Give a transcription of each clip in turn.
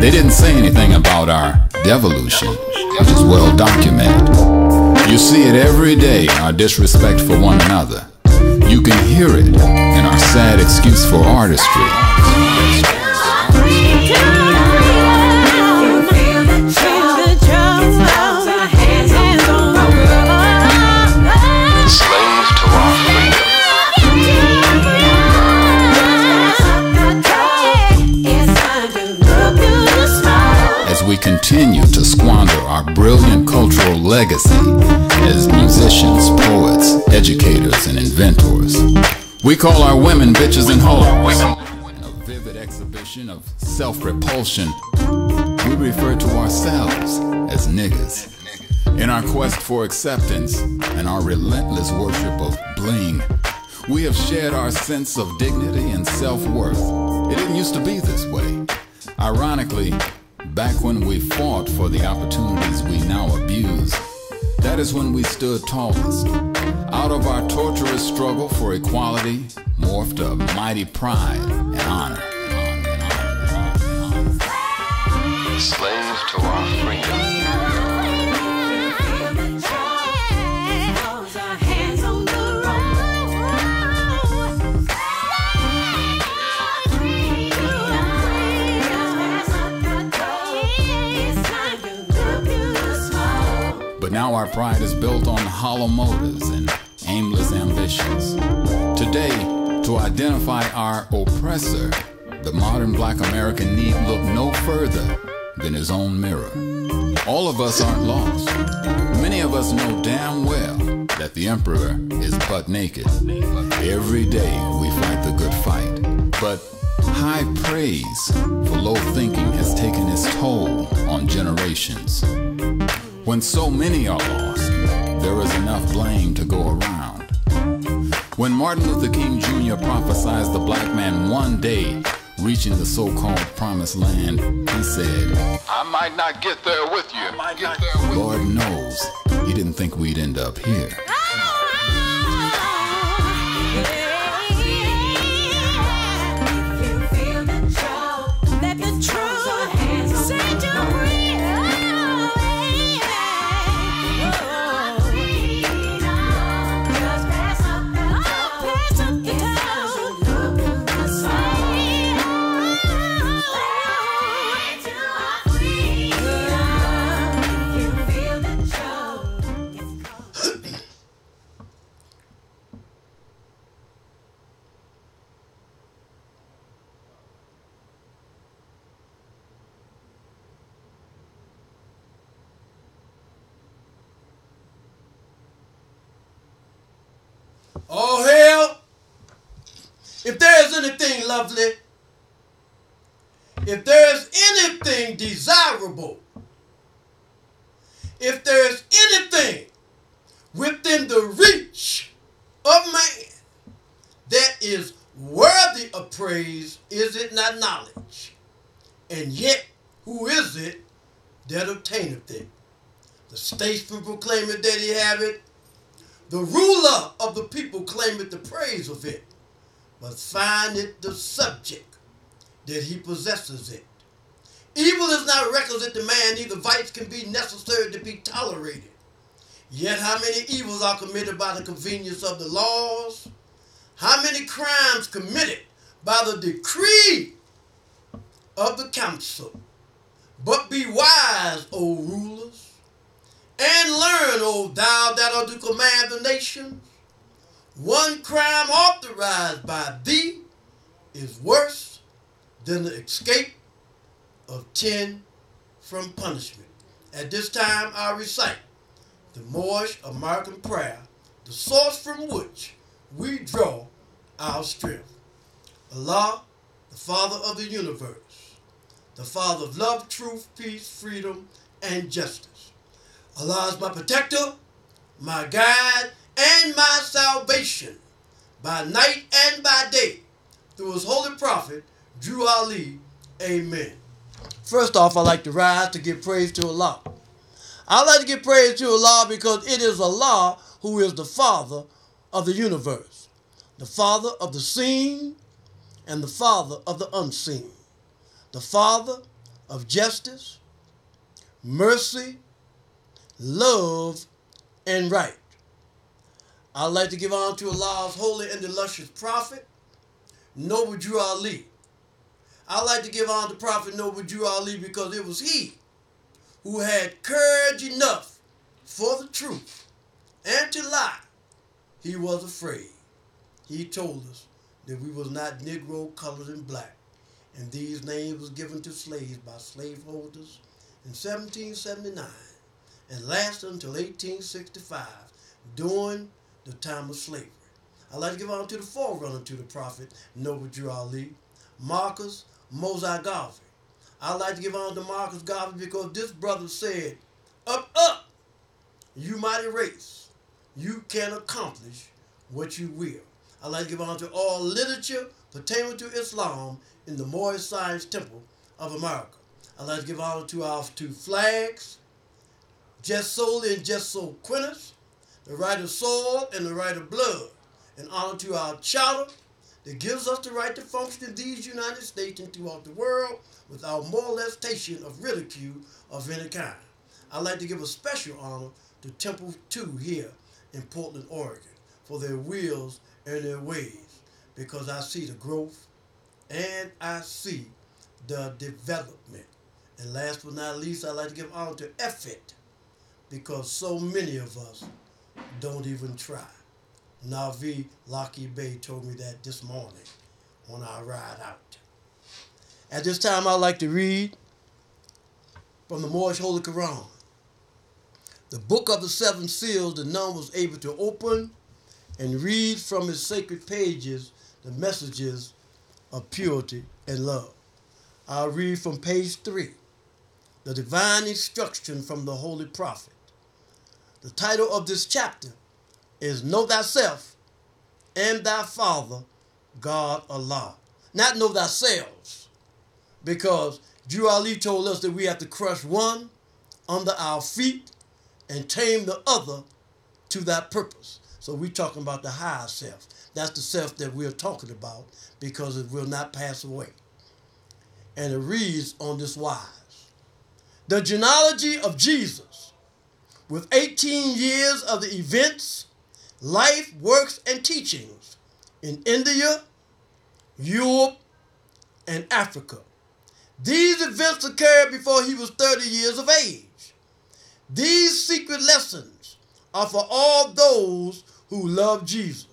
They didn't say anything about our devolution, which is well documented. You see it every day, our disrespect for one another. You can hear it in our sad excuse for artistry. We continue to squander our brilliant cultural legacy as musicians, poets, educators, and inventors. We call our women bitches and hoes. In a vivid exhibition of self-repulsion, we refer to ourselves as niggas. In our quest for acceptance and our relentless worship of bling, we have shared our sense of dignity and self-worth. It didn't used to be this way. Ironically, back when we fought for the opportunities we now abuse, that is when we stood tallest. Out of our torturous struggle for equality morphed a mighty pride and honor. Slaves to our freedom. But now our pride is built on hollow motives and aimless ambitions. Today, to identify our oppressor, the modern black American need look no further than his own mirror. All of us aren't lost. Many of us know damn well that the emperor is butt naked. Every day we fight the good fight. But high praise for low thinking has taken its toll on generations. When so many are lost, there is enough blame to go around. When Martin Luther King Jr. prophesied the black man one day reaching the so-called promised land, he said, I might not get there with you. Lord knows he didn't think we'd end up here. Oh, hell, if there is anything lovely, if there is anything desirable, if there is anything within the reach of man that is worthy of praise, is it not knowledge? And yet, who is it that obtaineth it? The statesman proclaimeth that he have it. The ruler of the people claimeth the praise of it, but find it the subject that he possesses it. Evil is not requisite to man, neither vice can be necessary to be tolerated. Yet how many evils are committed by the convenience of the laws? How many crimes committed by the decree of the council? But be wise, O rulers, and learn, O thou that art to command the nations. One crime authorized by thee is worse than the escape of 10 from punishment. At this time I recite the Moorish American prayer, the source from which we draw our strength. Allah, the Father of the universe, the Father of love, truth, peace, freedom, and justice. Allah is my protector, my guide, and my salvation, by night and by day, through his holy prophet, Drew Ali. Amen. First off, I'd like to rise to give praise to Allah. I'd like to give praise to Allah because it is Allah who is the Father of the universe, the Father of the seen and the Father of the unseen, the Father of justice, mercy, love, and right. I'd like to give honor to Allah's holy and illustrious prophet, Noble Drew Ali. I'd like to give honor to Prophet Noble Drew Ali because it was he who had courage enough for the truth and to lie. He was afraid. He told us that we was not Negro, colored, and black, and these names was given to slaves by slaveholders in 1779 and lasted until 1865 during the time of slavery. I'd like to give honor to the forerunner to the Prophet Noble Drew Ali, Marcus Mosai Garvey. I'd like to give honor to Marcus Garvey because this brother said, "Up, up, you mighty race, you can accomplish what you will." I'd like to give honor to all literature pertaining to Islam in the Moorish Science Temple of America. I'd like to give honor to our two flags, Just Soli and Just So Quintus, the right of soil and the right of blood, and honor to our charter that gives us the right to function in these United States and throughout the world without molestation of ridicule of any kind. I'd like to give a special honor to Temple 2 here in Portland, Oregon, for their wills and their ways, because I see the growth and I see the development. And last but not least, I'd like to give honor to effort, because so many of us don't even try. Navi Lynch-Bey told me that this morning on our ride out. At this time, I'd like to read from the Moorish Holy Quran, the book of the seven seals that none was able to open, and read from its sacred pages the messages of purity and love. I'll read from page 3, the divine instruction from the Holy Prophet. The title of this chapter is Know Thyself and Thy Father, God Allah. Not know thyself, because Drew Ali told us that we have to crush one under our feet and tame the other to that purpose. So we're talking about the higher self. That's the self that we're talking about, because it will not pass away. And it reads on this wise. The genealogy of Jesus, with 18 years of the events, life, works, and teachings in India, Europe, and Africa. These events occurred before he was 30 years of age. These secret lessons are for all those who love Jesus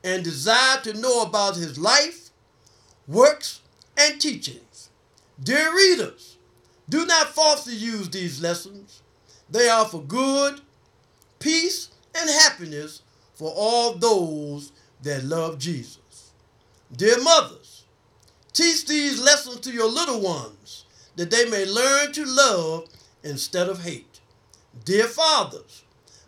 and desire to know about his life, works, and teachings. Dear readers, do not falsely use these lessons. They are for good, peace, and happiness for all those that love Jesus. Dear mothers, teach these lessons to your little ones that they may learn to love instead of hate. Dear fathers,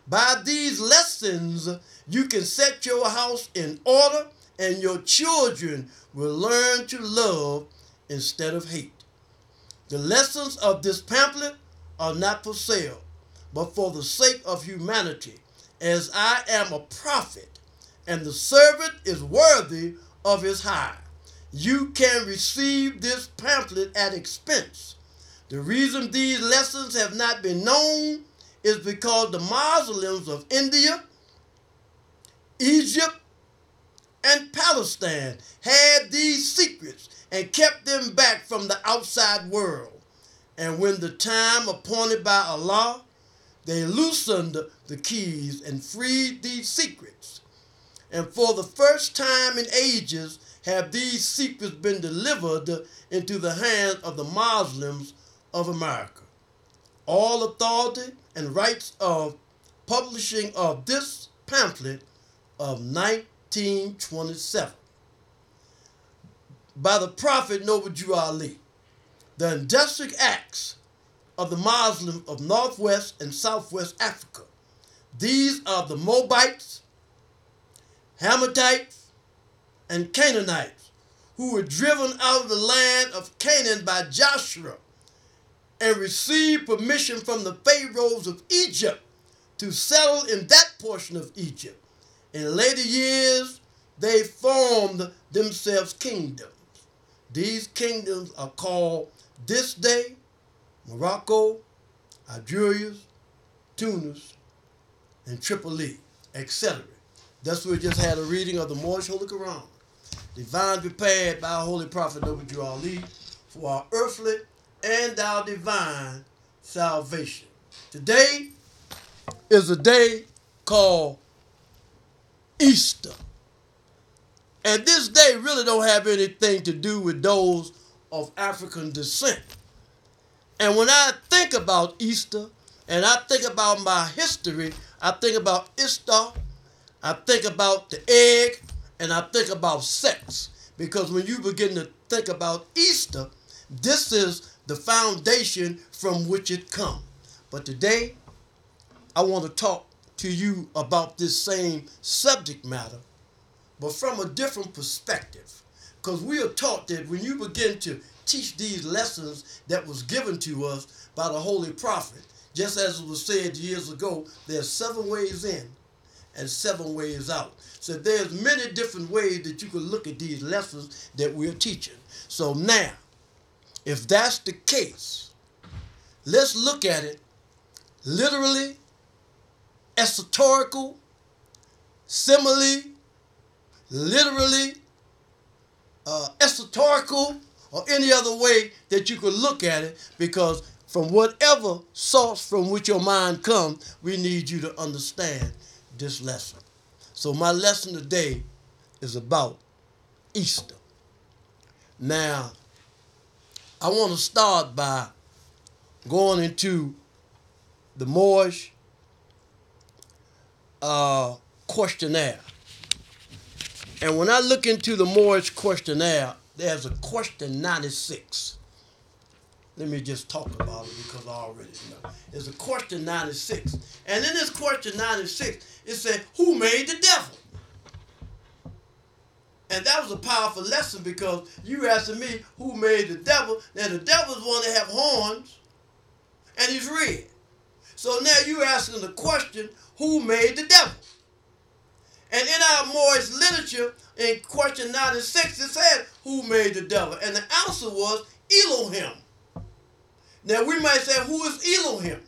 by these lessons you can set your house in order and your children will learn to love instead of hate. The lessons of this pamphlet are not for sale, but for the sake of humanity, as I am a prophet, and the servant is worthy of his hire. You can receive this pamphlet at expense. The reason these lessons have not been known is because the Muslims of India, Egypt, and Palestine had these secrets and kept them back from the outside world. And when the time appointed by Allah, they loosened the keys and freed these secrets. And for the first time in ages have these secrets been delivered into the hands of the Muslims of America. All authority and rights of publishing of this pamphlet of 1927 by the Prophet Noble Drew Ali. The industrial acts of the Muslims of Northwest and Southwest Africa. These are the Moabites, Hamathites, and Canaanites, who were driven out of the land of Canaan by Joshua and received permission from the pharaohs of Egypt to settle in that portion of Egypt. In later years, they formed themselves kingdoms. These kingdoms are called This day, Morocco, Algiers, Tunis, and Tripoli, etc. Thus we just had a reading of the Moorish Holy Quran, divinely prepared by our Holy Prophet Noble Ali for our earthly and our divine salvation. Today is a day called Easter. And this day really don't have anything to do with those of African descent. And when I think about Easter, and I think about my history, I think about Easter, I think about the egg, and I think about sex. Because when you begin to think about Easter, this is the foundation from which it comes. But today, I want to talk to you about this same subject matter, but from a different perspective. Because we are taught that when you begin to teach these lessons that was given to us by the Holy Prophet, just as it was said years ago, there's 7 ways in and 7 ways out. So there's many different ways that you can look at these lessons that we're teaching. So now, if that's the case, let's look at it literally, esoterical, simile, literally, esoterical, or any other way that you could look at it, because from whatever source from which your mind comes, we need you to understand this lesson. So my lesson today is about Easter. Now, I want to start by going into the Moorish questionnaire. And when I look into the Moorish questionnaire, there's a question 96. Let me just talk about it because I already know. There's a question 96. And in this question 96, it said, who made the devil? And that was a powerful lesson, because you asking me who made the devil. Now the devil's one that have horns and he's red. So now you asking the question, who made the devil? And in our Moorish literature, in question 96, it said, who made the devil? And the answer was Elohim. Now we might say, who is Elohim?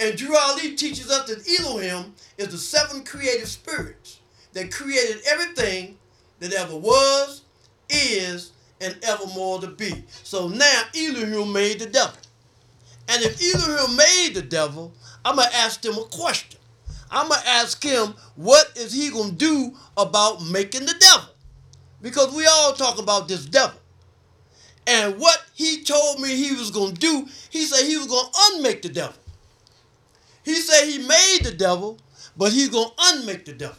And Drew Ali teaches us that Elohim is the 7 creative spirits that created everything that ever was, is, and evermore to be. So now Elohim made the devil. And if Elohim made the devil, I'm going to ask him a question. I'm going to ask him, what is he going to do about making the devil? Because we all talk about this devil. And what he told me he was going to do, he said he was going to unmake the devil. He said he made the devil, but he's going to unmake the devil.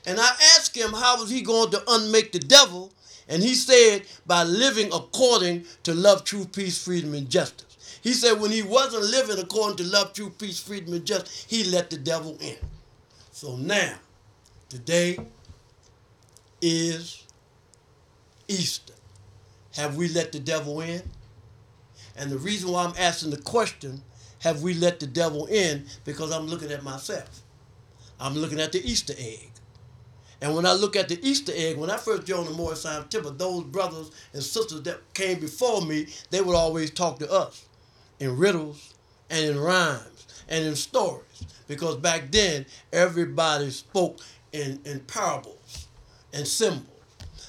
And I asked him how was he going to unmake the devil, and he said by living according to love, truth, peace, freedom, and justice. He said when he wasn't living according to love, truth, peace, freedom, and justice, he let the devil in. So now, today is Easter. Have we let the devil in? And the reason why I'm asking the question, have we let the devil in, because I'm looking at myself. I'm looking at the Easter egg. And when I look at the Easter egg, when I first joined the Moorish Science Temple, those brothers and sisters that came before me, they would always talk to us in riddles and in rhymes and in stories. Because back then, everybody spoke in parables and symbols.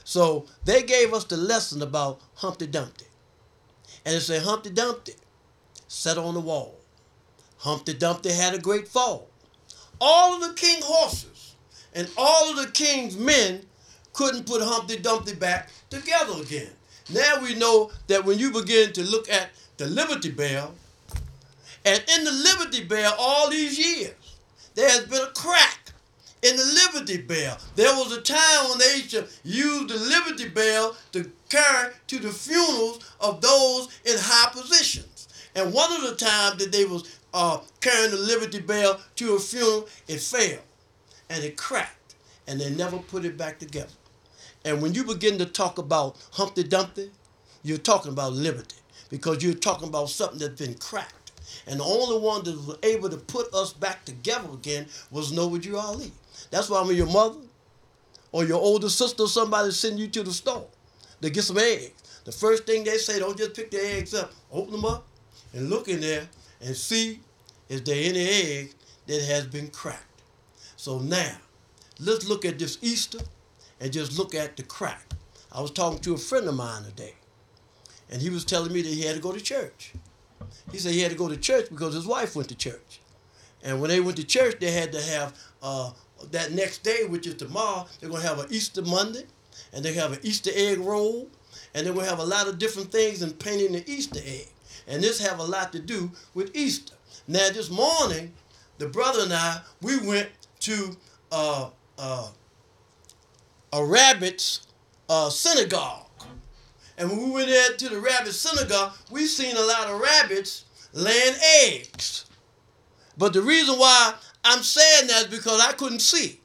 So they gave us the lesson about Humpty Dumpty. And it said, Humpty Dumpty sat on the wall. Humpty Dumpty had a great fall. All of the king's horses and all of the king's men couldn't put Humpty Dumpty back together again. Now we know that when you begin to look at the Liberty Bell, and in the Liberty Bell all these years, there has been a crack in the Liberty Bell. There was a time when they used to use the Liberty Bell to carry to the funerals of those in high positions. And one of the times that they was carrying the Liberty Bell to a funeral, it fell and it cracked, and they never put it back together. And when you begin to talk about Humpty Dumpty, you're talking about liberty, because you're talking about something that's been cracked. And the only one that was able to put us back together again was Noble Ali. That's why when your mother or your older sister or somebody send you to the store to get some eggs, the first thing they say, don't just pick the eggs up. Open them up and look in there and see is there any egg that has been cracked. So now, let's look at this Easter and just look at the crack. I was talking to a friend of mine today, and he was telling me that he had to go to church. He said he had to go to church because his wife went to church. And when they went to church, they had to have that next day, which is tomorrow, they're going to have an Easter Monday, and they have an Easter egg roll, and they're going to have a lot of different things in painting the Easter egg. And this have a lot to do with Easter. Now, this morning, the brother and I, we went to a rabbit's synagogue. And when we went there to the rabbit synagogue, we seen a lot of rabbits laying eggs. But the reason why I'm saying that is because I couldn't see.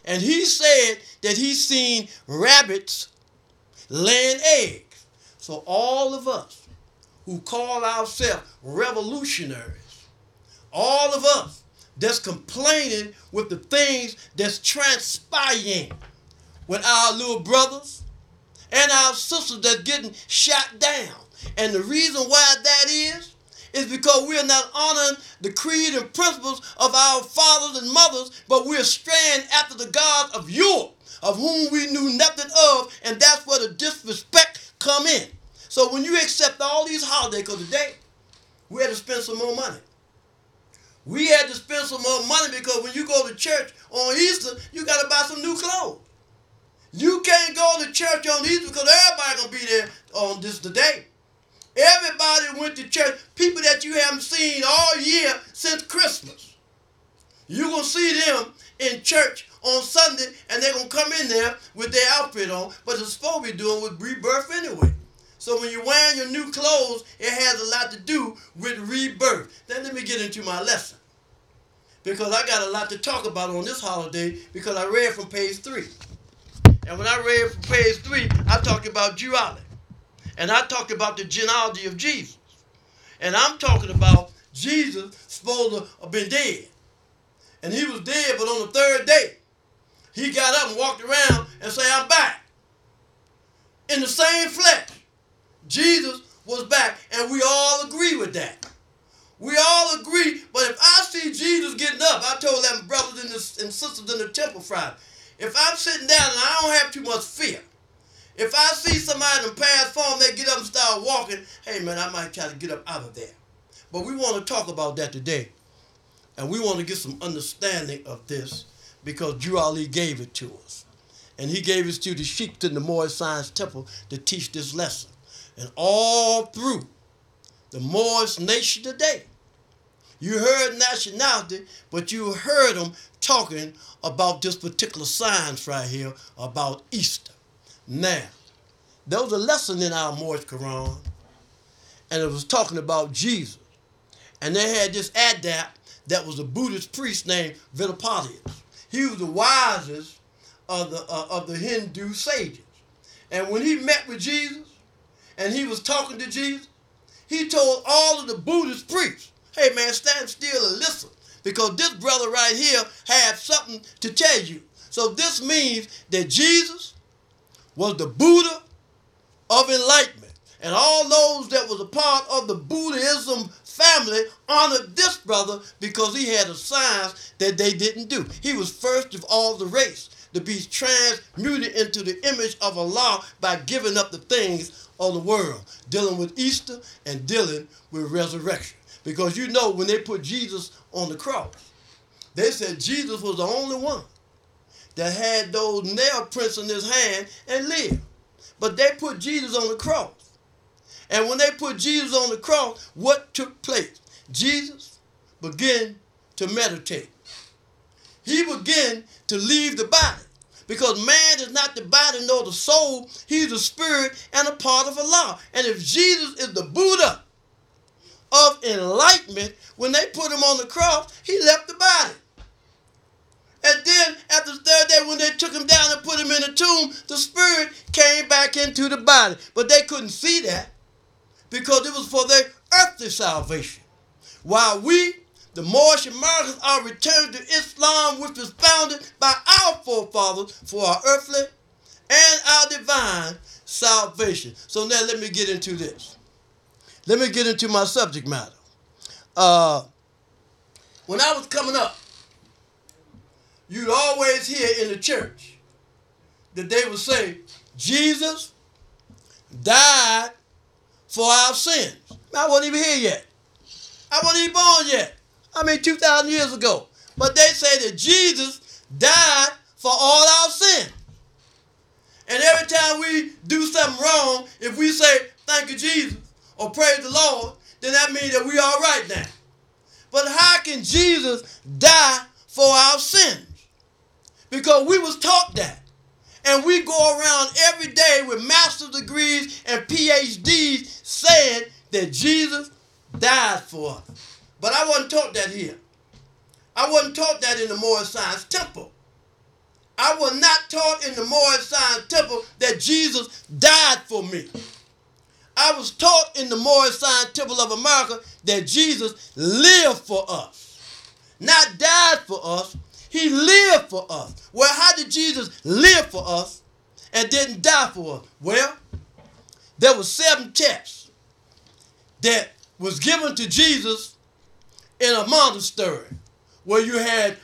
And he said that he's seen rabbits laying eggs. So all of us who call ourselves revolutionaries, all of us that's complaining with the things that's transpiring with our little brothers and our sisters that's getting shot down. And the reason why that is because we are not honoring the creed and principles of our fathers and mothers, but we are straying after the gods of Europe, of whom we knew nothing of, and that's where the disrespect come in. So when you accept all these holidays, because today we had to spend some more money. We had to spend some more money because when you go to church on Easter, you got to buy some new clothes. You can't go to church on Easter because everybody going to be there on this today. Everybody went to church. People that you haven't seen all year since Christmas. You're going to see them in church on Sunday, and they're going to come in there with their outfit on, but it's supposed to be doing with rebirth anyway. So when you're wearing your new clothes, it has a lot to do with rebirth. Then let me get into my lesson, because I got a lot to talk about on this holiday, because I read from page 3. And when I read from page 3, I talked about duality. And I talked about the genealogy of Jesus. And I'm talking about Jesus supposed to have been dead. And he was dead, but on the third day, he got up and walked around and said, I'm back. In the same flesh, Jesus was back. And we all agree with that. We all agree. But if I see Jesus getting up, I told them brothers and sisters in the temple Friday, if I'm sitting down and I don't have too much fear, if I see somebody in past form, they get up and start walking, hey man, I might try to get up out of there. But we want to talk about that today. And we want to get some understanding of this because Drew Ali gave it to us. And he gave it to the sheiks in the Moorish Science Temple to teach this lesson. And all through the Moorish nation today, you heard nationality, but you heard them talking about this particular science right here about Easter. Now, there was a lesson in our Moorish Quran, and it was talking about Jesus. And they had this adept that was a Buddhist priest named Vedapathia. He was the wisest of the Hindu sages. And when he met with Jesus, and he was talking to Jesus, he told all of the Buddhist priests, hey man, stand still and listen, because this brother right here had something to tell you. So this means that Jesus was the Buddha of enlightenment. And all those that was a part of the Buddhism family honored this brother because he had a science that they didn't do. He was first of all the race to be transmuted into the image of Allah by giving up the things of the world, dealing with Easter and dealing with resurrection. Because you know when they put Jesus on the cross, they said Jesus was the only one that had those nail prints in his hand and lived. But they put Jesus on the cross. And when they put Jesus on the cross, what took place? Jesus began to meditate. He began to leave the body. Because man is not the body nor the soul. He's a spirit and a part of Allah. And if Jesus is the Buddha of enlightenment, when they put him on the cross, he left the body. And then after the third day, when they took him down and put him in the tomb, the spirit came back into the body. But they couldn't see that because it was for their earthly salvation. While we, the Moorish Americans, are returned to Islam, which was founded by our forefathers for our earthly and our divine salvation. So now let me get into this. Let me get into my subject matter. When I was coming up, you'd always hear in the church that they would say, Jesus died for our sins. I wasn't even here yet. I wasn't even born yet. 2,000 years ago. But they say that Jesus died for all our sins. And every time we do something wrong, if we say, thank you, Jesus, or praise the Lord, then that means that we all right now. But how can Jesus die for our sins? Because we was taught that. And we go around every day with master's degrees and PhDs saying that Jesus died for us. But I wasn't taught that here. I wasn't taught that in the Moorish Science Temple. I was not taught in the Moorish Science Temple that Jesus died for me. I was taught in the Moorish Science Temple of America that Jesus lived for us. Not died for us. He lived for us. Well, how did Jesus live for us and didn't die for us? Well, there were 7 tests that was given to Jesus in a monastery where you had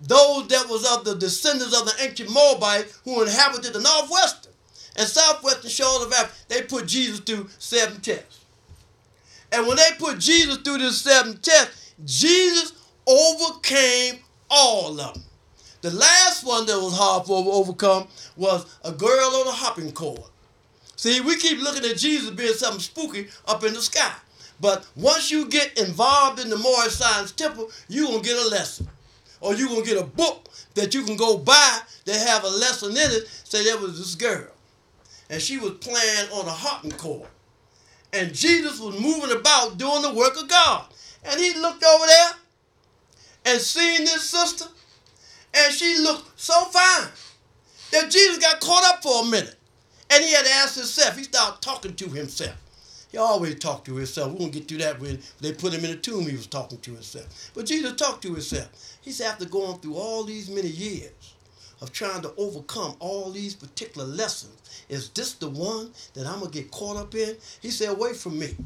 those that was of the descendants of the ancient Moabites who inhabited the northwestern and southwestern shores of Africa. They put Jesus through 7 tests. And when they put Jesus through this 7 tests, Jesus overcame all of them. The last one that was hard for to overcome was a girl on a hopping cord. See, we keep looking at Jesus being something spooky up in the sky. But once you get involved in the Moorish Science Temple, you're going to get a lesson. Or you're going to get a book that you can go buy that have a lesson in it. Say there was this girl. And she was playing on a hopping cord. And Jesus was moving about doing the work of God. And he looked over there and seen this sister. And she looked so fine that Jesus got caught up for a minute. And he had to ask himself. He started talking to himself. He always talked to himself. We won't get to that when they put him in a tomb. He was talking to himself. But Jesus talked to himself. He said, after going through all these many years of trying to overcome all these particular lessons, is this the one that I'm going to get caught up in? He said, away from me.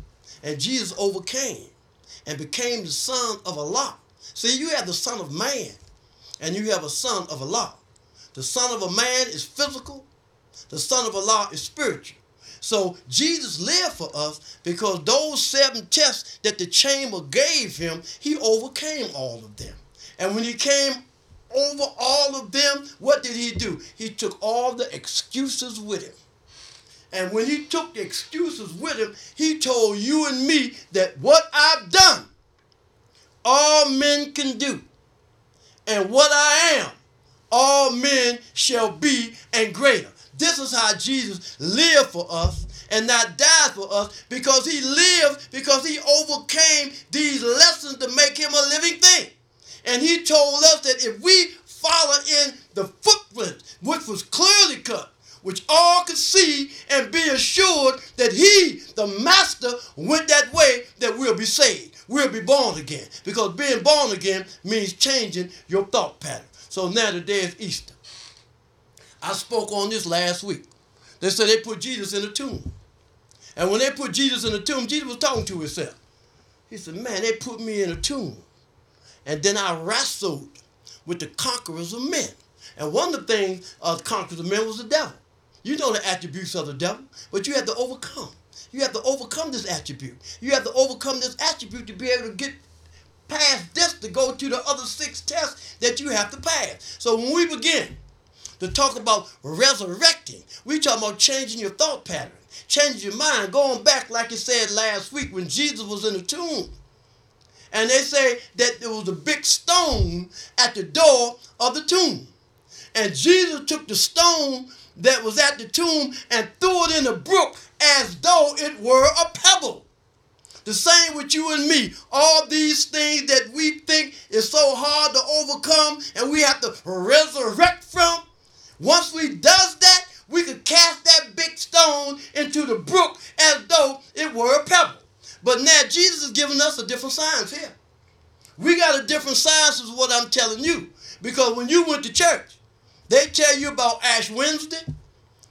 And Jesus overcame and became the son of Allah. See, you have the son of man and you have a son of Allah. The son of a man is physical. The son of Allah is spiritual. So Jesus lived for us because those 7 tests that the chamber gave him, he overcame all of them. And when he came over all of them, what did he do? He took all the excuses with him. And when he took the excuses with him, he told you and me that what I've done, all men can do. And what I am, all men shall be and greater. This is how Jesus lived for us and not died for us, because he lived, because he overcame these lessons to make him a living thing. And he told us that if we follow in the footprints, which was clearly cut, which all could see and be assured that he, the master, went that way, that we'll be saved. We'll be born again. Because being born again means changing your thought pattern. So now today is Easter. I spoke on this last week. They said they put Jesus in a tomb. And when they put Jesus in a tomb, Jesus was talking to himself. He said, man, they put me in a tomb. And then I wrestled with the conquerors of men. And one of the things conquerors of men was the devil. You know the attributes of the devil, but you have to overcome. You have to overcome this attribute. You have to overcome this attribute to be able to get past this to go to the other 6 tests that you have to pass. So when we begin to talk about resurrecting, we talk about changing your thought pattern, changing your mind, going back like it said last week when Jesus was in the tomb. And they say that there was a big stone at the door of the tomb. And Jesus took the stone that was at the tomb and threw it in the brook as though it were a pebble. The same with you and me. All these things that we think is so hard to overcome and we have to resurrect from, once we does that, we could cast that big stone into the brook as though it were a pebble. But now Jesus is giving us a different science here. We got a different science is what I'm telling you. Because when you went to church, They tell you about Ash Wednesday.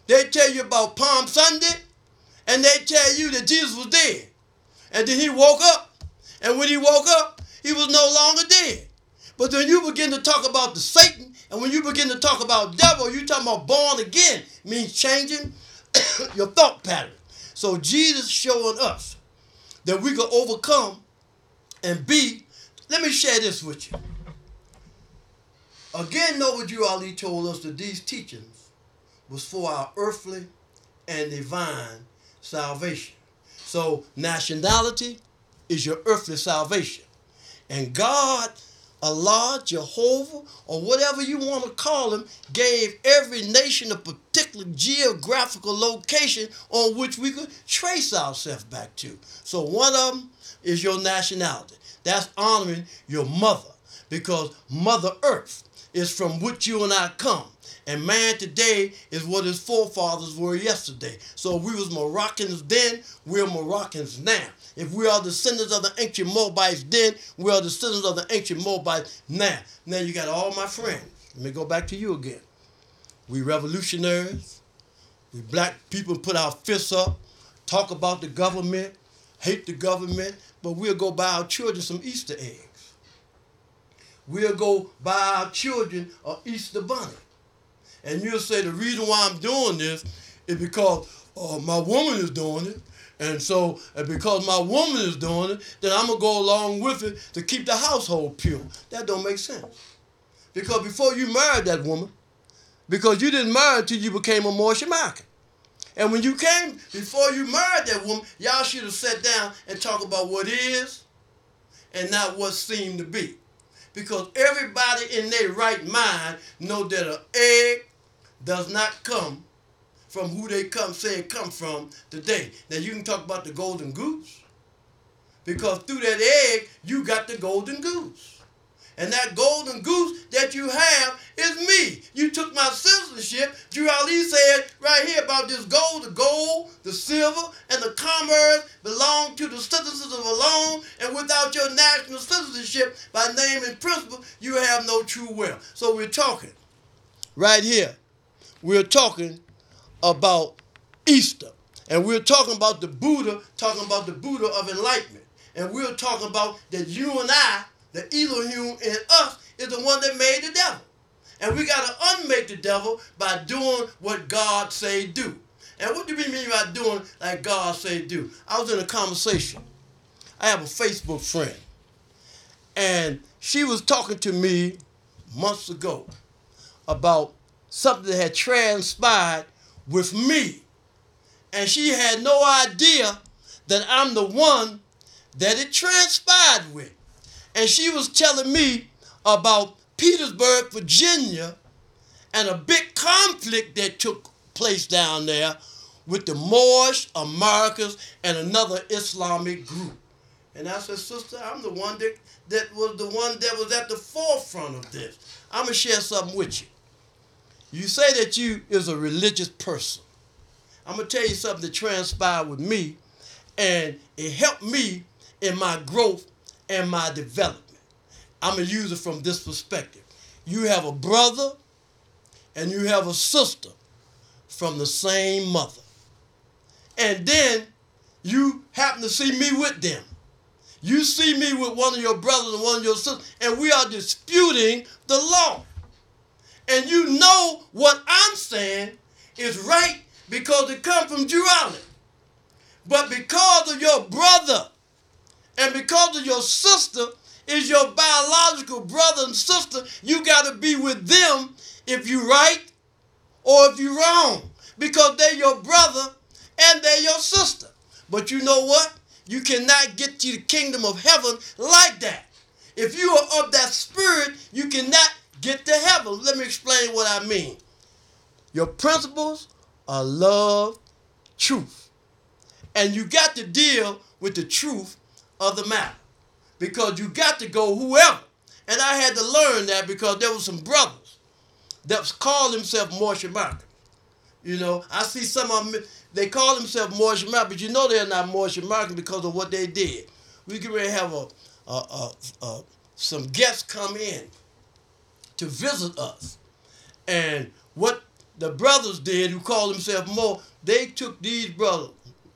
They tell you about Palm Sunday. And they tell you that Jesus was dead. And then he woke up. And when he woke up, he was no longer dead. But when you begin to talk about the Satan, and when you begin to talk about devil, you talking about born again, means changing your thought pattern. So Jesus showing us that we can overcome and be. Let me share this with you. Again, Noble Ali told us that these teachings was for our earthly and divine salvation. So nationality is your earthly salvation. And God, Allah, Jehovah, or whatever you want to call him, gave every nation a particular geographical location on which we could trace ourselves back to. So one of them is your nationality. That's honoring your mother, because Mother Earth is from which you and I come. And man today is what his forefathers were yesterday. So if we was Moroccans then, we're Moroccans now. If we are descendants of the ancient Moabites then, we are descendants of the ancient Moabites now. Now you got all my friends. Let me go back to you again. We revolutionaries. We black people put our fists up, talk about the government, hate the government, but we'll go buy our children some Easter eggs. We'll go buy our children an Easter bunny. And you'll say the reason why I'm doing this is because my woman is doing it. And so because my woman is doing it, then I'm going to go along with it to keep the household pure. That don't make sense. Because before you married that woman, because you didn't marry until you became a Moorish American. And when you came, before you married that woman, y'all should have sat down and talked about what is and not what seemed to be. Because everybody in their right mind know that an egg does not come from who they say it come from today. Now you can talk about the golden goose, because through that egg you got the golden goose. And that golden goose that you have is me. You took my citizenship. Drew Ali said right here about this gold, the silver, and the commerce belong to the citizens of alone, and without your national citizenship by name and principle, you have no true wealth. So we're talking right here. We're talking about Easter. And we're talking about the Buddha, of enlightenment. And we're talking about that you and I, the Elohim in us, is the one that made the devil. And we got to unmake the devil by doing what God say do. And what do we mean by doing like God say do? I was in a conversation. I have a Facebook friend. And she was talking to me months ago about something that had transpired with me. And she had no idea that I'm the one that it transpired with. And she was telling me about Petersburg, Virginia, and a big conflict that took place down there with the Moorish, Americans, and another Islamic group. And I said, sister, I'm the one that was at the forefront of this. I'm going to share something with you. You say that you is a religious person. I'm going to tell you something that transpired with me, and it helped me in my growth and my development. I'm going to use it from this perspective. You have a brother and you have a sister from the same mother. And then you happen to see me with them. You see me with one of your brothers and one of your sisters, and we are disputing the law. And you know what I'm saying is right because it comes from duality. But because of your brother and because of your sister is your biological brother and sister, you got to be with them if you right or if you wrong, because they're your brother and they're your sister. But you know what? You cannot get to the kingdom of heaven like that. If you are of that spirit, you cannot get to heaven. Let me explain what I mean. Your principles are love, truth. And you got to deal with the truth of the matter, because you got to go whoever. And I had to learn that because there were some brothers that called themselves Moorish Americans. You know, I see some of them, they call themselves Moorish Americans, but you know they're not Moorish Americans because of what they did. We can really have some guests come in to visit us. And what the brothers did, who called themselves Moor, they took these brothers,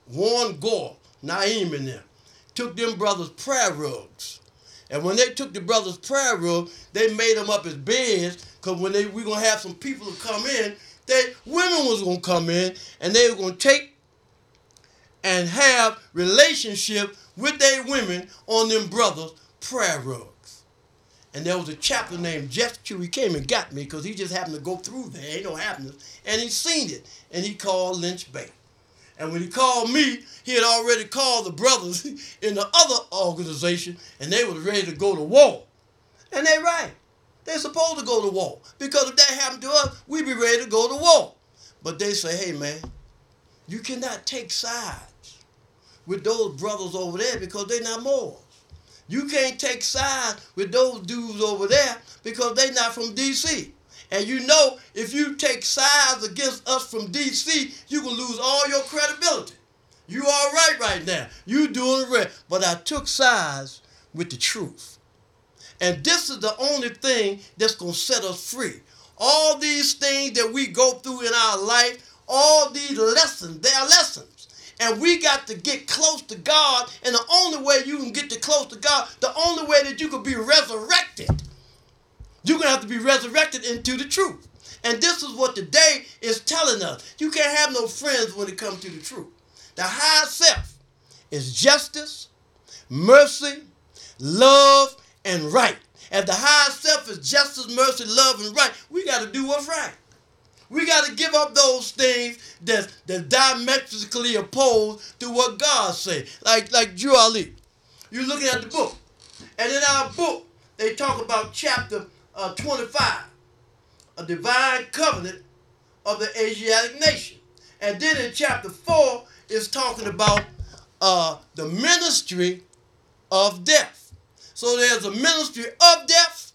Warren Gore, Naeem and them, took them brothers' prayer rugs. And when they took the brothers' prayer rugs, they made them up as beds, because when we're going to have some people to come in, women was going to come in, and they were going to take and have relationship with their women on them brothers' prayer rugs. And there was a chaplain named Jeff Q. He came and got me because he just happened to go through there. Ain't no happiness. And he seen it. And he called Lynch-Bey. And when he called me, he had already called the brothers in the other organization, and they was ready to go to war. And they right. They're supposed to go to war. Because if that happened to us, we'd be ready to go to war. But they say, hey, man, you cannot take sides with those brothers over there because they're not Moors. You can't take sides with those dudes over there because they're not from D.C. And you know, if you take sides against us from D.C., you can lose all your credibility. You all right now. You doing it right. But I took sides with the truth. And this is the only thing that's going to set us free. All these things that we go through in our life, all these lessons, they are lessons. And we got to get close to God. And the only way you can get close to God, the only way that you can be resurrected, you're going to have to be resurrected into the truth. And this is what the day is telling us. You can't have no friends when it comes to the truth. The higher self is justice, mercy, love, and right. If the higher self is justice, mercy, love, and right, we got to do what's right. We got to give up those things that's diametrically opposed to what God say. Like Drew Ali. You're looking at the book. And in our book, they talk about chapter 25, a divine covenant of the Asiatic nation. And then in chapter 4, it's talking about the ministry of death. So there's a ministry of death,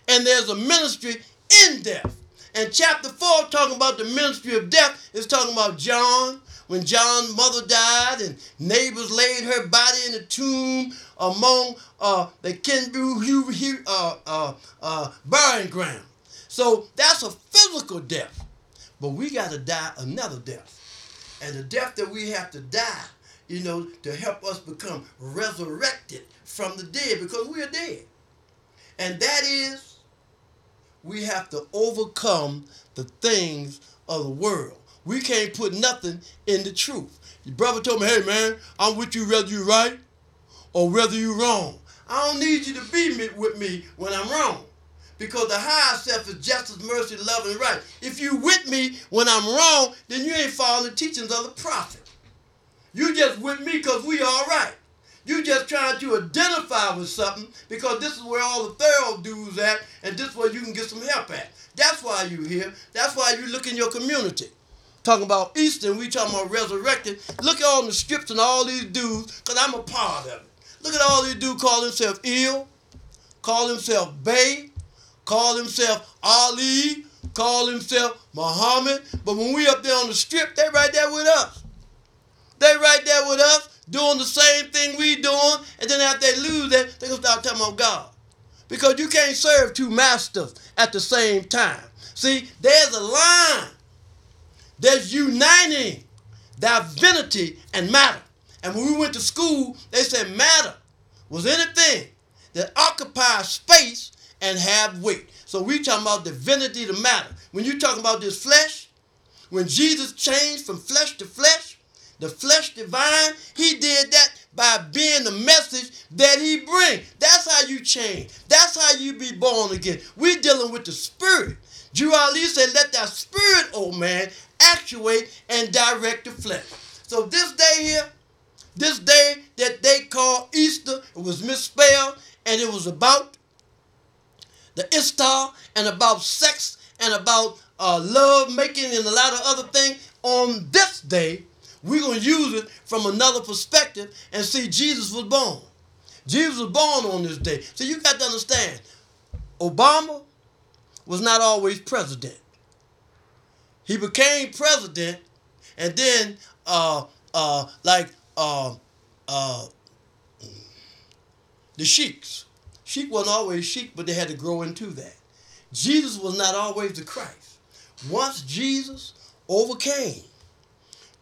and there's a ministry in death. And chapter 4, talking about the ministry of death, is talking about John, when John's mother died and neighbors laid her body in a tomb among the Kenbu burying ground. So that's a physical death. But we got to die another death. And the death that we have to die, to help us become resurrected from the dead, because we are dead. And that is, we have to overcome the things of the world. We can't put nothing in the truth. Your brother told me, hey man, I'm with you whether you're right or whether you're wrong. I don't need you to be with me when I'm wrong. Because the higher self is justice, mercy, love, and right. If you with me when I'm wrong, then you ain't following the teachings of the prophet. You just with me because we all right. You just trying to identify with something because this is where all the thorough dudes at, and this is where you can get some help at. That's why you here. That's why you look in your community. Talking about Easter, and we talking about resurrected. Look at all the strips and all these dudes, because I'm a part of it. Look at all these dudes call themselves ill, call themselves Bey, call himself Ali, call himself Muhammad. But when we up there on the strip, they right there with us. They right there with us, doing the same thing we doing, and then after they lose that, they gonna start talking about God. Because you can't serve two masters at the same time. See, there's a line that's uniting divinity and matter. And when we went to school, they said matter was anything that occupies space and have weight. So we talking about divinity to matter. When you talking about this flesh, when Jesus changed from flesh to flesh, the flesh divine, he did that by being the message that he bring. That's how you change. That's how you be born again. We dealing with the spirit. Drew Ali said, let that spirit, old man, actuate and direct the flesh. So this day here, this day that they call Easter, it was misspelled, and it was about the Istar and about sex and about love making and a lot of other things. On this day, we're going to use it from another perspective and see Jesus was born. Jesus was born on this day. So you got to understand, Obama was not always president. He became president, and then the sheiks. Sheik wasn't always sheik, but they had to grow into that. Jesus was not always the Christ. Once Jesus overcame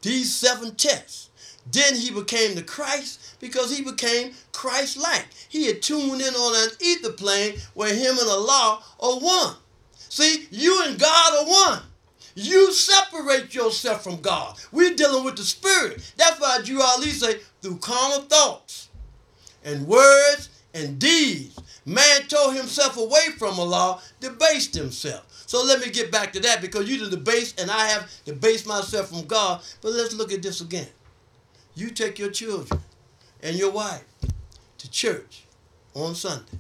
these 7 tests, then he became the Christ because he became Christ-like. He had tuned in on an ether plane where him and Allah are one. See, you and God are one. You separate yourself from God. We're dealing with the spirit. That's why Drew Ali say, through carnal thoughts and words and deeds, man tore himself away from Allah, debased himself. So let me get back to that, because you debased and I have debased myself from God. But let's look at this again. You take your children and your wife to church on Sunday.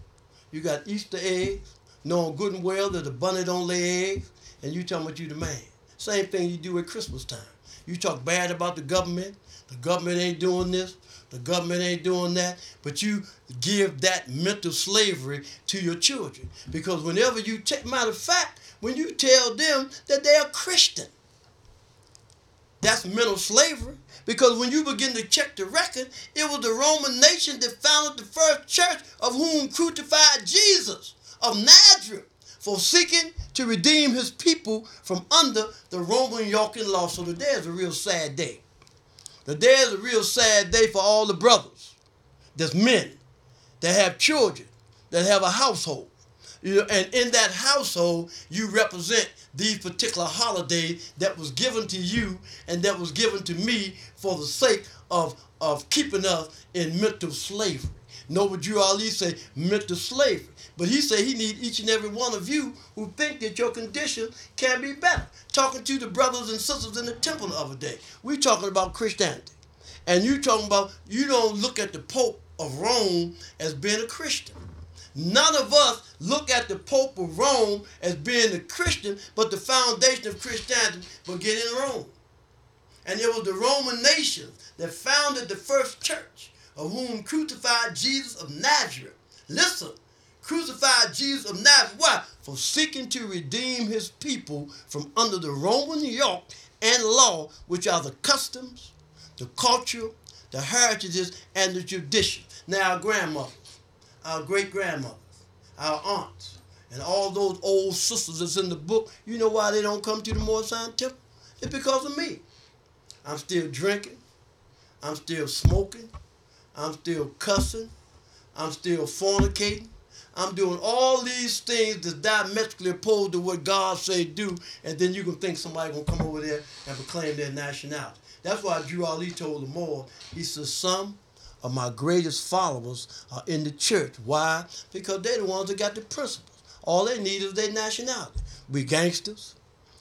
You got Easter eggs, knowing good and well that the bunny don't lay eggs, and you talking about you the man. Same thing you do at Christmas time. You talk bad about the government ain't doing this, the government ain't doing that, but you give that mental slavery to your children. Because whenever you take, matter of fact, when you tell them that they are Christian, that's mental slavery. Because when you begin to check the record, it was the Roman nation that founded the first church, of whom crucified Jesus of Nazareth for seeking to redeem his people from under the Roman yoke and law. So today is a real sad day. Today is a real sad day for all the brothers, there's men that have children, that have a household. You know, and in that household, you represent these particular holidays that was given to you and that was given to me for the sake of keeping us in mental slavery. Know what Drew Ali say? Mental slavery. But he said he need each and every one of you who think that your condition can be better. Talking to the brothers and sisters in the temple the other day. We talking about Christianity. And you talking about, you don't look at the Pope of Rome as being a Christian. None of us look at the Pope of Rome as being a Christian, but the foundation of Christianity began in Rome. And it was the Roman nation that founded the first church, of whom crucified Jesus of Nazareth. Listen, crucified Jesus of Nazareth. Why? For seeking to redeem his people from under the Roman yoke and law, which are the customs, the culture, the heritages, and the tradition. Now our grandmothers, our great-grandmothers, our aunts, and all those old sisters that's in the book, you know why they don't come to the Moorish temple? It's because of me. I'm still drinking. I'm still smoking. I'm still cussing. I'm still fornicating. I'm doing all these things that's diametrically opposed to what God say do, and then you can think somebody gonna come over there and proclaim their nationality. That's why Drew Ali told the Moor, he says, some of my greatest followers are in the church. Why? Because they're the ones that got the principles. All they need is their nationality. We gangsters.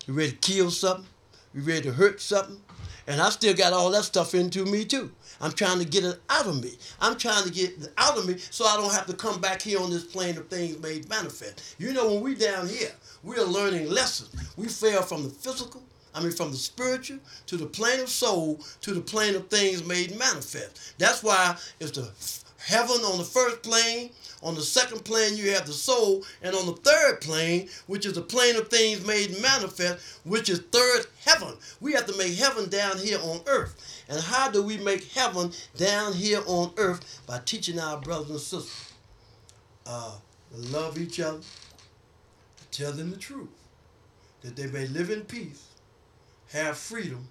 We ready to kill something. We ready to hurt something. And I still got all that stuff into me too. I'm trying to get it out of me. I'm trying to get it out of me so I don't have to come back here on this plane of things made manifest. You know, when we down here, we're learning lessons. We fell from the physical, from the spiritual to the plane of soul to the plane of things made manifest. That's why it's the heaven on the first plane. On the second plane, you have the soul. And on the third plane, which is the plane of things made manifest, which is third heaven. We have to make heaven down here on earth. And how do we make heaven down here on earth? By teaching our brothers and sisters to love each other, to tell them the truth, that they may live in peace, have freedom,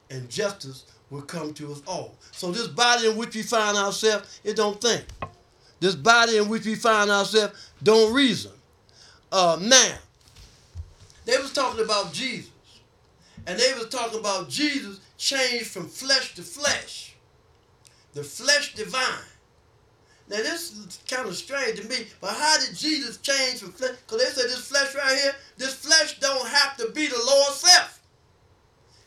and justice will come to us all. So this body in which we find ourselves, it don't think. This body in which we find ourselves don't reason. Now, they was talking about Jesus. And they was talking about Jesus changed from flesh to flesh. The flesh divine. Now this is kind of strange to me, but how did Jesus change from flesh? Because they said this flesh right here, this flesh don't have to be the Lord's self.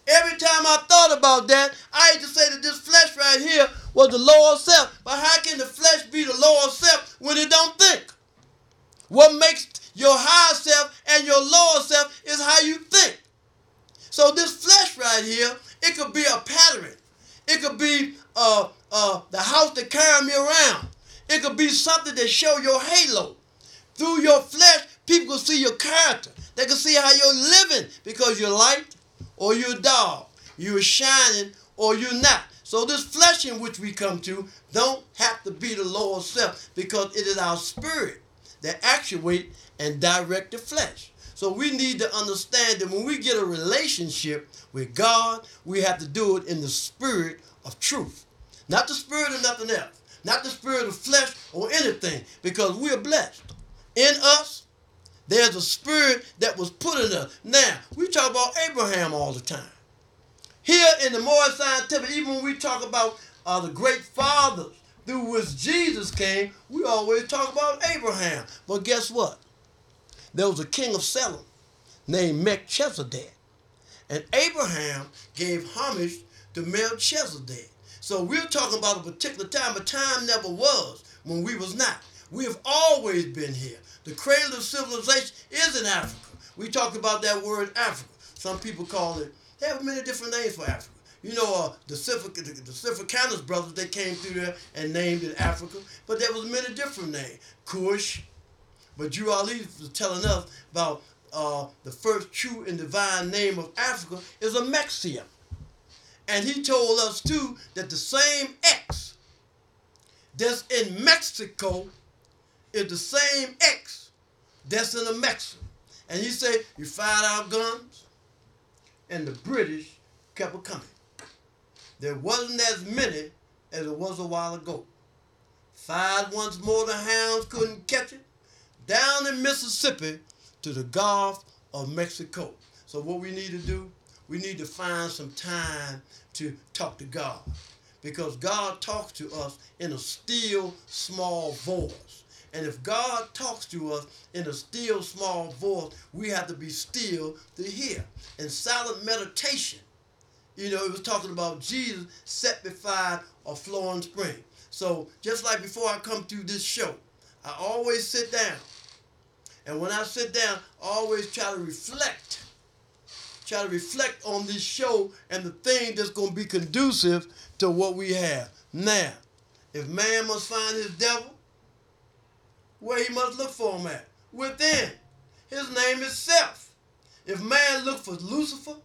Every time I thought about that, I had to say that this flesh right here was the Lord's self. But how can the flesh be the Lord's self when it don't think? What makes your higher self and your lower self is how you think. So this flesh right here, it could be a pattern. It could be the house that carry me around. It could be something that show your halo. Through your flesh, people can see your character. They can see how you're living because you're light or you're dark. You're shining or you're not. So this flesh in which we come to don't have to be the Lord's self, because it is our spirit that actuate and direct the flesh. So we need to understand that when we get a relationship with God, we have to do it in the spirit of truth. Not the spirit of nothing else. Not the spirit of flesh or anything. Because we are blessed. In us, there's a spirit that was put in us. Now, we talk about Abraham all the time. Here in the Moorish scientific, even when we talk about the great fathers through which Jesus came, we always talk about Abraham. But guess what? There was a king of Salem named Melchizedek. And Abraham gave homage to Melchizedek. So we're talking about a particular time. A time never was when we was not. We have always been here. The cradle of civilization is in Africa. We talked about that word Africa. Some people call it, they have many different names for Africa. You know, the Africanus brothers, they came through there and named it Africa. But there was many different names. Kush. But Drew Ali was telling us about the first true and divine name of Africa is Amexia. And he told us, too, that the same X that's in Mexico is the same X that's in Amexia. And he said, you fired our guns, and the British kept it coming. There wasn't as many as it was a while ago. Fired once more, the hounds couldn't catch it. Down in Mississippi to the Gulf of Mexico. So what we need to do, we need to find some time to talk to God. Because God talks to us in a still, small voice. And if God talks to us in a still, small voice, we have to be still to hear. In silent meditation, you know, it was talking about Jesus set beside a flowing spring. So just like before I come to this show, I always sit down. And when I sit down, I always try to reflect on this show and the thing that's going to be conducive to what we have. Now, if man must find his devil, where he must look for him at? Within. His name is self. If man look for Lucifer,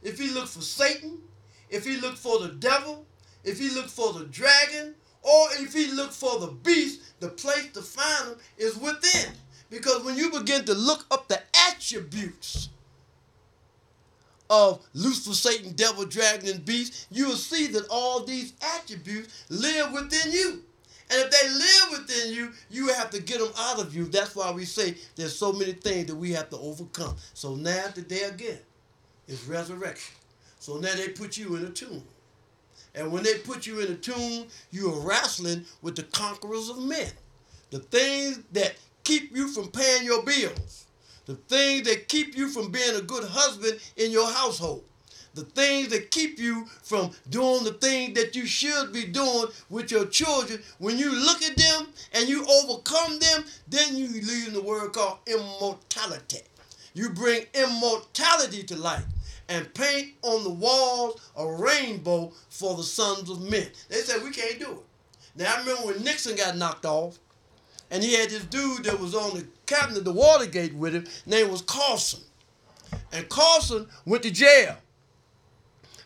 if he look for Satan, if he look for the devil, if he look for the dragon, or if he look for the beast, the place to find him is within. Because when you begin to look up the attributes of Lucifer, Satan, devil, dragon, and beast, you will see that all these attributes live within you. And if they live within you, you have to get them out of you. That's why we say there's so many things that we have to overcome. So now today again is resurrection. So now they put you in a tomb. And when they put you in a tomb, you are wrestling with the conquerors of men. The things that keep you from paying your bills. The things that keep you from being a good husband in your household. The things that keep you from doing the things that you should be doing with your children. When you look at them and you overcome them, then you leave in the word called immortality. You bring immortality to life and paint on the walls a rainbow for the sons of men. They said, we can't do it. Now, I remember when Nixon got knocked off, and he had this dude that was on the cabinet of the Watergate with him, name was Carson. And Carson went to jail.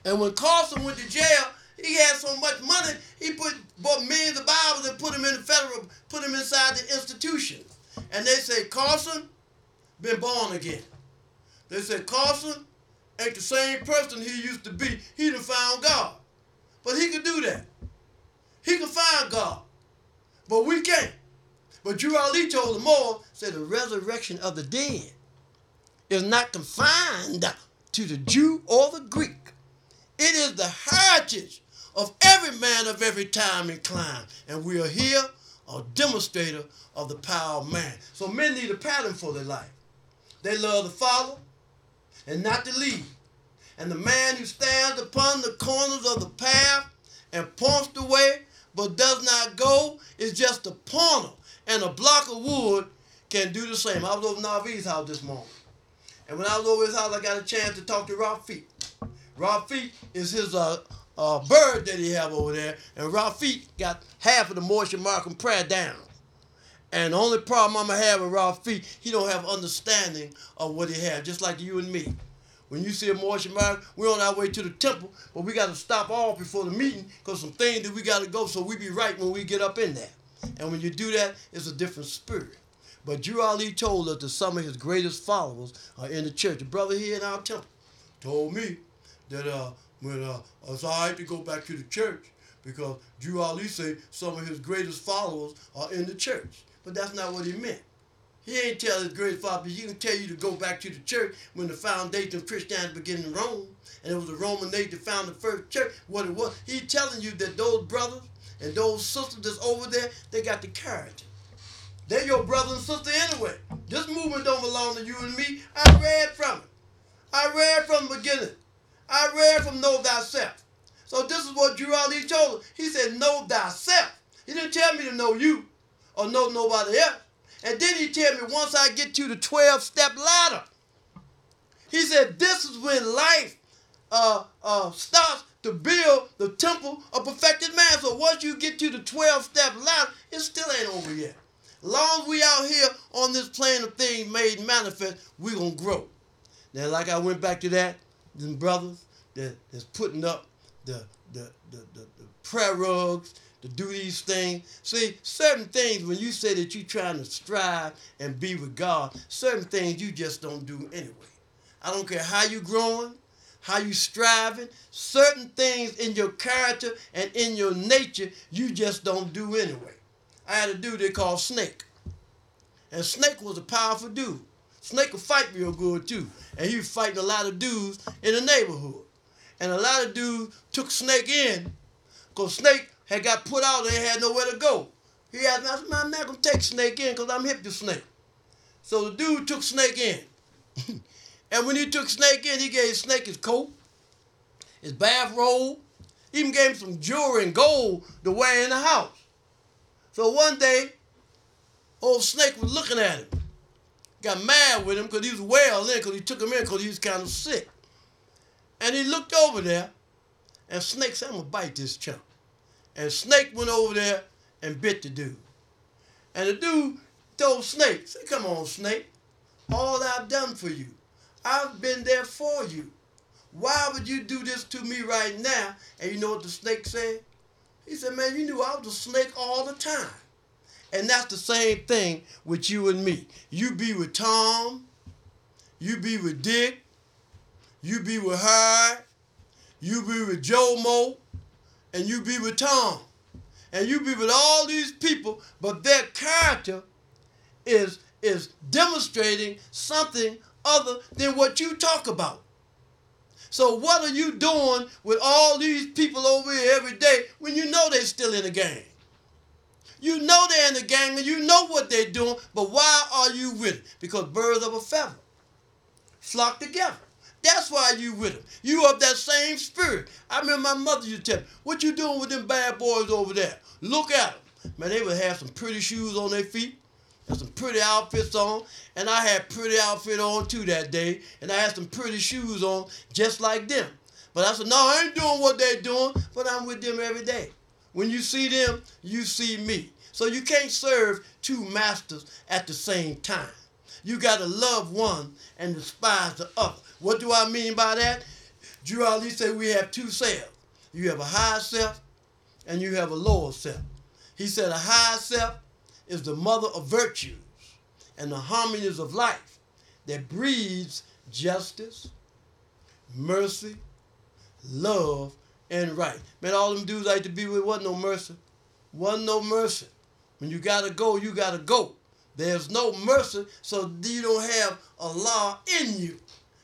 And when Carson went to jail, he had so much money, he bought millions of Bibles and put him inside the institution. And they said, Carson been born again. They said, Carson ain't the same person he used to be. He done found God. But he could do that. He could find God. But we can't. But Drew Ali told them all, said the resurrection of the dead is not confined to the Jew or the Greek. It is the heritage of every man of every time and clime. And we are here, a demonstrator of the power of man. So men need a pattern for their life. They love to follow and not to lead. And the man who stands upon the corners of the path and points the way but does not go is just a pointer. And a block of wood can do the same. I was over Navee's house this morning. And when I was over his house, I got a chance to talk to Rafiq. Rafiq is his bird that he have over there. And Rafiq got half of the Moorish and Markham prayer down. And the only problem I'm going to have with Rafiq, he don't have understanding of what he has, just like you and me. When you see a Moorish and Markham, we're on our way to the temple, but we got to stop off before the meeting because some things that we got to go so we be right when we get up in there. And when you do that, it's a different spirit. But Drew Ali told us that some of his greatest followers are in the church. The brother here in our temple told me that when it's all right to go back to the church because Drew Ali said some of his greatest followers are in the church. But that's not what he meant. He ain't tell his greatest followers. He can tell you to go back to the church when the foundation of Christianity began in Rome, and it was the Roman nation that founded the first church. What it was, he's telling you that those brothers and those sisters that's over there, they got the character. They're your brother and sister anyway. This movement don't belong to you and me. I read from it. I read from the beginning. I read from Know Thyself. So this is what Drew Ali told us. He said, know thyself. He didn't tell me to know you or know nobody else. And then he tell me once I get to the 12-step ladder, he said this is when life starts to build the temple of perfected man. So once you get to the 12-step ladder, it still ain't over yet. Long as we out here on this plane of things made manifest, we gonna grow. Now, like I went back to that, them brothers that's putting up the prayer rugs to do these things. See, certain things, when you say that you're trying to strive and be with God, certain things you just don't do anyway. I don't care how you growing, how you striving, certain things in your character and in your nature, you just don't do anyway. I had a dude they called Snake. And Snake was a powerful dude. Snake could fight real good too. And he was fighting a lot of dudes in the neighborhood. And a lot of dudes took Snake in because Snake had got put out and had nowhere to go. He asked me, I said, man, I'm not going to take Snake in because I'm hip to Snake. So the dude took Snake in. And when he took Snake in, he gave Snake his coat, his bathrobe, even gave him some jewelry and gold to wear in the house. So one day, old Snake was looking at him. Got mad with him because he was well in, because he took him in because he was kind of sick. And he looked over there, and Snake said, I'm going to bite this chump. And Snake went over there and bit the dude. And the dude told Snake, say, come on, Snake. All I've done for you, I've been there for you. Why would you do this to me right now? And you know what the Snake said? He said, man, you knew I was a snake all the time. And that's the same thing with you and me. You be with Tom, you be with Dick, you be with Hyde, you be with Joe Mo, and you be with Tom. And you be with all these people, but their character is demonstrating something other than what you talk about. So what are you doing with all these people over here every day when you know they're still in the game? You know they're in the game and you know what they're doing, but why are you with it? Because birds of a feather flock together. That's why you with them. You of that same spirit. I remember my mother used to tell me, what you doing with them bad boys over there? Look at them. Man, they would have some pretty shoes on their feet and some pretty outfits on. And I had pretty outfit on too that day. And I had some pretty shoes on just like them. But I said, no, I ain't doing what they're doing, but I'm with them every day. When you see them, you see me. So you can't serve two masters at the same time. You got to love one and despise the other. What do I mean by that? Drew Ali said we have two selves. You have a higher self and you have a lower self. He said a higher self is the mother of virtues and the harmonies of life that breeds justice, mercy, love, and right. Man, all them dudes I used to be with wasn't no mercy. Wasn't no mercy. When you gotta go, you gotta go. There's no mercy, so you don't have a law in you.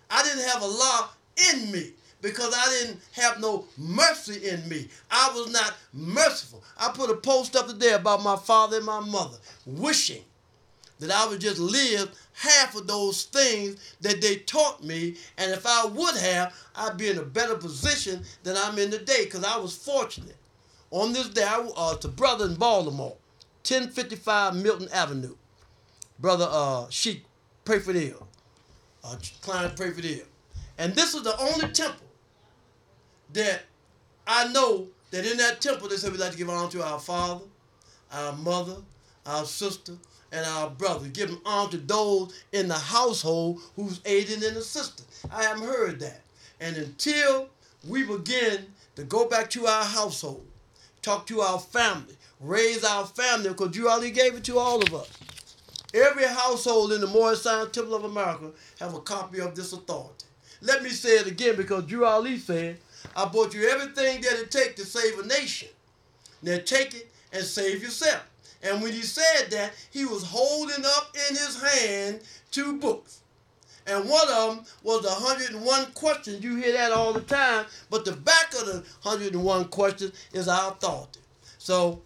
I didn't have a law in me because I didn't have no mercy in me. I was not merciful. I put a post up today about my father and my mother, wishing that I would just live half of those things that they taught me, and if I would have, I'd be in a better position than I'm in today because I was fortunate. On this day, it's a brother in Baltimore, 1055 Milton Avenue. Brother Sheik, pray for the ill. Client, pray for the ill. And this is the only temple that I know that in that temple they said we like to give honor to our father, our mother, our sister, and our brother. Give honor to those in the household who's aiding and assisting. I haven't heard that. And until we begin to go back to our household, talk to our family, raise our family, because Drew Ali gave it to all of us. Every household in the Moorish Zion Temple of America have a copy of this authority. Let me say it again because Drew Ali said, I brought you everything that it takes to save a nation. Now take it and save yourself. And when he said that, he was holding up in his hand 2 books. And one of them was the 101 questions. You hear that all the time. But the back of the 101 questions is our authority. So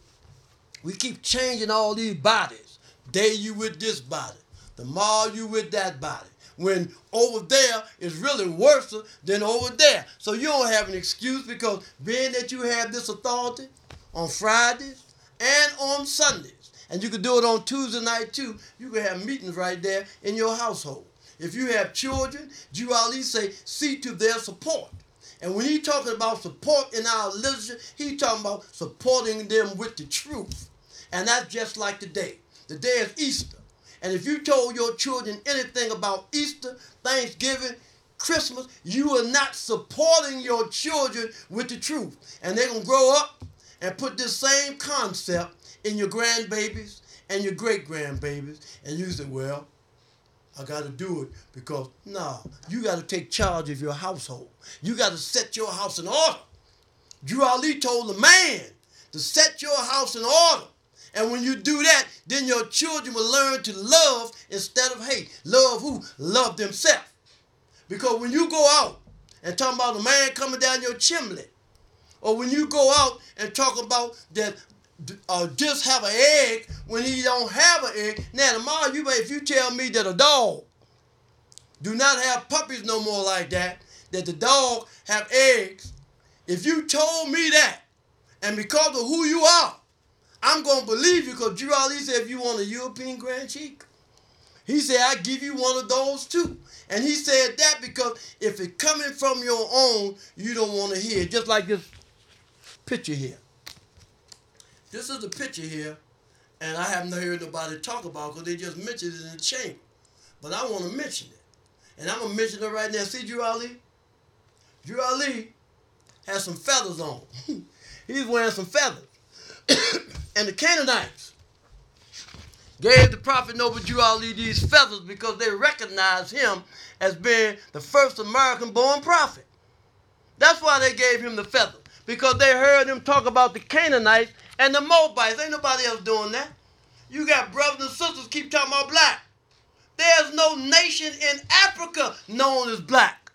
we keep changing all these bodies. Day you with this body. Tomorrow you with that body. When over there is really worse than over there. So you don't have an excuse because being that you have this authority on Fridays and on Sundays, and you can do it on Tuesday night too, you can have meetings right there in your household. If you have children, Drew Ali say, see to their support. And when he's talking about support in our literature, he's talking about supporting them with the truth. And that's just like today. The day is Easter. And if you told your children anything about Easter, Thanksgiving, Christmas, you are not supporting your children with the truth. And they're going to grow up and put this same concept in your grandbabies and your great-grandbabies. And you say, well, I got to do it because, no, you got to take charge of your household. You got to set your house in order. Drew Ali told the man to set your house in order. And when you do that, then your children will learn to love instead of hate. Love who? Love themselves. Because when you go out and talk about a man coming down your chimney, or when you go out and talk about that just have an egg when he don't have an egg. Now tomorrow, if you tell me that a dog do not have puppies no more like that the dog have eggs, if you told me that, and because of who you are, I'm going to believe you because Drew Ali said if you want a European Grand Sheik, he said I give you one of those too. And he said that because if it's coming from your own, you don't want to hear it. Just like this picture here. This is the picture here, and I haven't heard nobody talk about it because they just mentioned it in the chamber. But I want to mention it. And I'm going to mention it right now. See Drew Ali? Drew Ali has some feathers on. He's wearing some feathers. And the Canaanites gave the prophet Noble Drew Ali these feathers because they recognized him as being the first American-born prophet. That's why they gave him the feathers, because they heard him talk about the Canaanites and the Moabites. Ain't nobody else doing that. You got brothers and sisters keep talking about black. There's no nation in Africa known as black.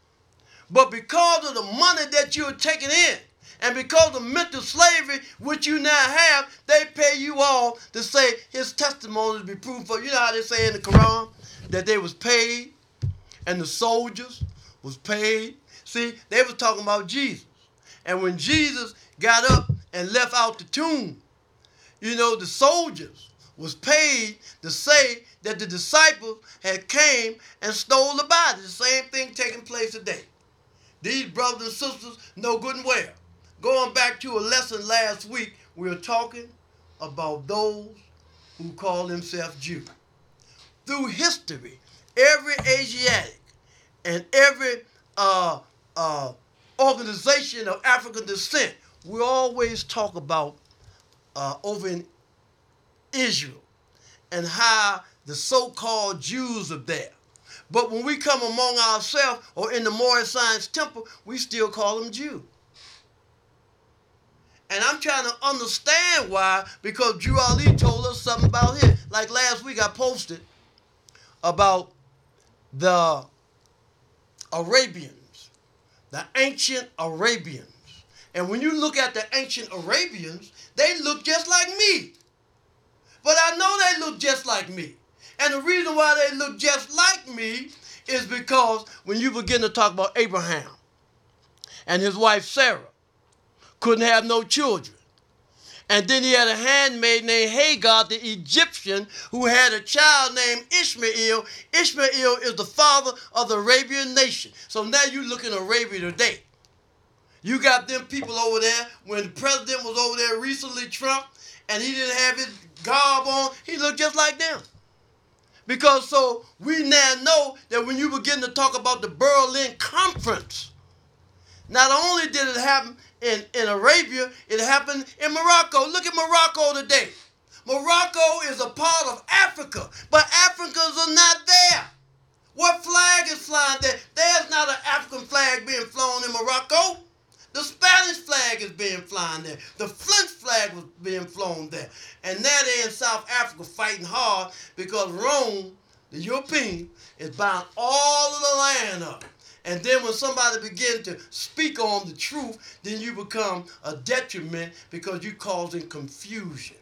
But because of the money that you're taking in, and because of mental slavery, which you now have, they pay you all to say his testimonies be proved for. You know how they say in the Quran that they was paid and the soldiers was paid. See, they was talking about Jesus. And when Jesus got up and left out the tomb, you know, the soldiers was paid to say that the disciples had came and stole the body. The same thing taking place today. These brothers and sisters know good and well. Going back to a lesson last week, we were talking about those who call themselves Jew. Through history, every Asiatic and every organization of African descent, we always talk about over in Israel and how the so-called Jews are there. But when we come among ourselves or in the Moorish Science Temple, we still call them Jews. And I'm trying to understand why, because Drew Ali told us something about it. Like last week I posted about the Arabians, the ancient Arabians. And when you look at the ancient Arabians, they look just like me. But I know they look just like me. And the reason why they look just like me is because when you begin to talk about Abraham and his wife Sarah, couldn't have no children. And then he had a handmaid named Hagar, the Egyptian, who had a child named Ishmael. Ishmael is the father of the Arabian nation. So now you look in Arabia today. You got them people over there. When the president was over there recently, Trump, and he didn't have his garb on, he looked just like them. Because so we now know that when you begin to talk about the Berlin Conference, not only did it happen in Arabia, it happened in Morocco. Look at Morocco today. Morocco is a part of Africa, but banners are not there. What flag is flying there? There's not an African flag being flown in Morocco. The Spanish flag is being flown there. The French flag was being flown there. And now they're in South Africa fighting hard because Rome, the European, is buying all of the land up. And then when somebody begins to speak on the truth, then you become a detriment because you're causing confusion.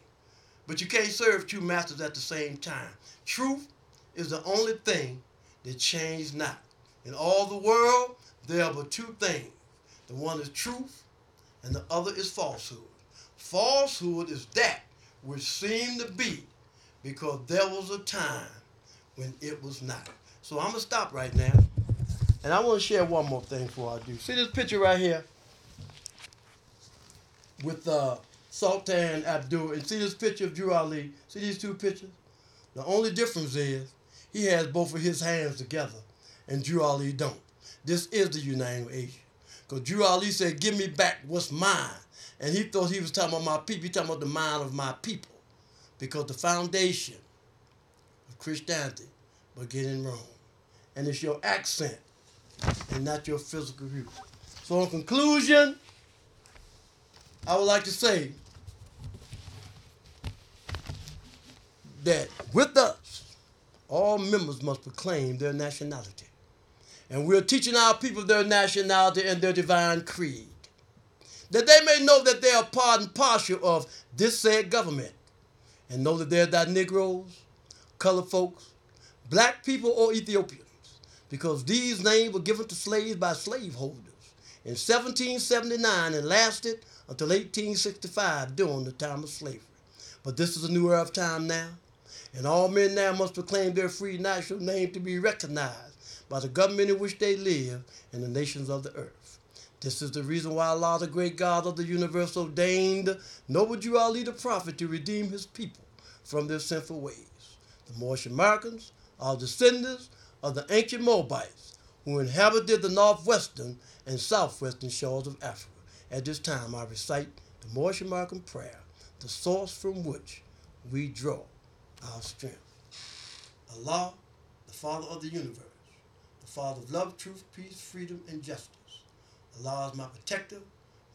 But you can't serve two masters at the same time. Truth is the only thing that changes not. In all the world, there are but two things. The one is truth, and the other is falsehood. Falsehood is that which seemed to be, because there was a time when it was not. So I'm going to stop right now. And I want to share one more thing before I do. See this picture right here with Sultan Abdul. And see this picture of Drew Ali. See these two pictures? The only difference is he has both of his hands together and Drew Ali don't. This is the United Asia. Because Drew Ali said, give me back what's mine. And he thought he was talking about my people. He talking about the mind of my people. Because the foundation of Christianity began in Rome. And it's your accent and not your physical view. So in conclusion, I would like to say that with us, all members must proclaim their nationality. And we're teaching our people their nationality and their divine creed, that they may know that they are part and parcel of this said government, and know that they're not Negroes, colored folks, black people, or Ethiopians, because these names were given to slaves by slaveholders in 1779 and lasted until 1865 during the time of slavery. But this is a new era of time now, and all men now must proclaim their free national name to be recognized by the government in which they live and the nations of the earth. This is the reason why Allah, the great God of the universe, ordained noble Drew Ali the prophet to redeem his people from their sinful ways. The Moorish Americans are descendants of the ancient Moabites who inhabited the northwestern and southwestern shores of Africa. At this time, I recite the Moorish American prayer, the source from which we draw our strength. Allah, the Father of the universe, the Father of love, truth, peace, freedom, and justice. Allah is my protector,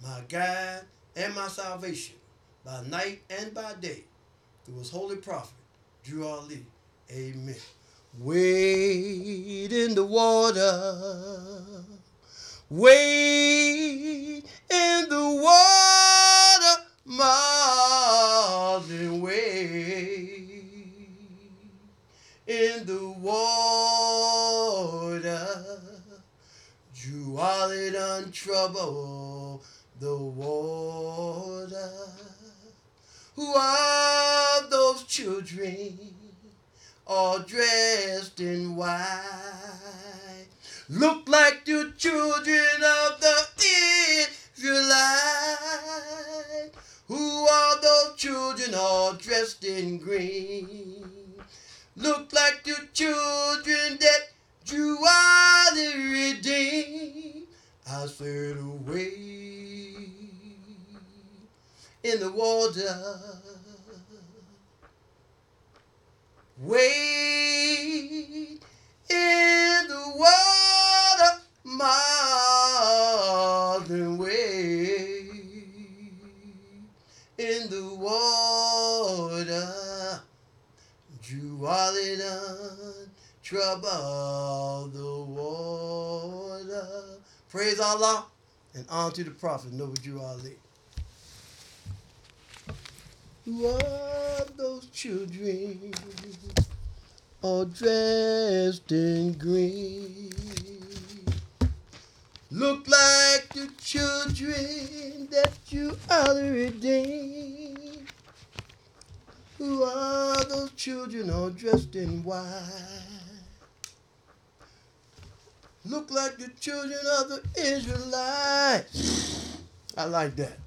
my guide, and my salvation, by night and by day, through his holy prophet, Drew Ali. Amen. Wade in the water, wade in the water, Marlin, wade in the water. Drew Ali done trouble the water. Who are those children all dressed in white? Look like the children of the Israelites. Who are those children all dressed in green? Look like the children that Drew Ali redeemed. I said away in the water, wade in the water, Marlin, wade in the water. Drew Ali done trouble the water. Praise Allah and honor to the prophet, noble Drew Ali. Who are those children all dressed in green? Look like the children that you Ali redeemed. Who are those children all dressed in white? Look like the children of the Israelites. I like that.